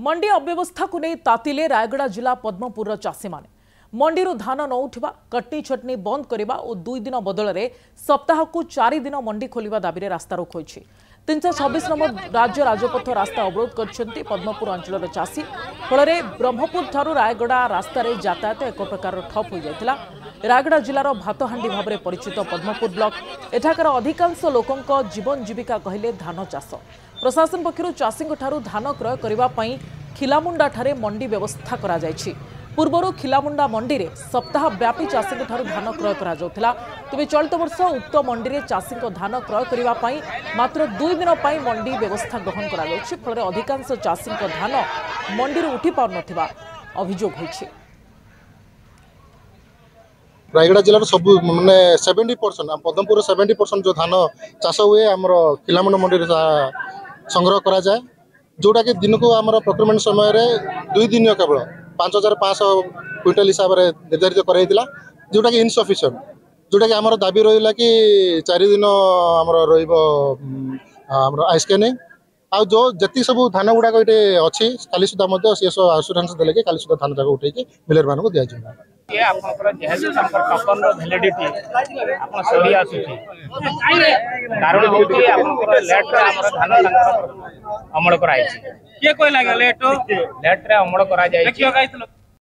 मंडी अव्यवस्था को नहीं तातिले रायगड़ा जिला पद्मपुर चाषी माने मंडी धान न उठा कटनी छटनी बंद करने और 2 दिन बदल में सप्ताह को 4 दिन मंडी खोलिबा दाबी रास्तारोक होइछि। 326 नंबर राज्य राजपथ रास्ता अवरोध कर पद्मपुर अंचल चाषी फल ब्रह्मपुर ठारू रायगड़ा रास्तार यातायात एक प्रकार ठप हो जाता। रायगड़ा जिलार भातहांडी भाव में परिचित पद्मपुर ब्लॉक एठाकार अधिकांश लोकों जीवन जीविका कहले धान चाष। प्रशासन पक्षर चाषी धान क्रय करने खिलामुंडा ठारे मंडी व्यवस्था करा जायछि। पूर्वर खिलामुंडा मंडी रे सप्ताह व्यापी चाषी धान क्रय करा जाउथिला। तेबे चलित वर्ष उक्त मंडी रे चाषी धान क्रय करने मात्र 2 दिन मंडी व्यवस्था ग्रहण करा जाउछि। फल अधिकांश चाषी धान मंडी रे उठी पार नथिबा अभियोग होइछि। रायगड़ा जिलार सब माने 70% पद्मपुर 70% जो धान चाष हुए आमर खिलामुंडा मंडी रे संग्रह करा जाए, जोटा कि दिन को आमर प्रोक्योरमेंट समय रे 2 दिन केवल 5500 क्विंटल हिसाब से निर्धारित कराइला, जोटा कि इनसफिशिएंट, जोटा कि आमर दाबी रहा कि 4 दिन आमर रमर आइसकेनिंग आ जो जति सब धान गुड़ाक ये अच्छी काली सुधा सी सब आश्योरेंस देले कि काली सुधा धान जाक उठे मिलर मान को दि जाए। अमल करा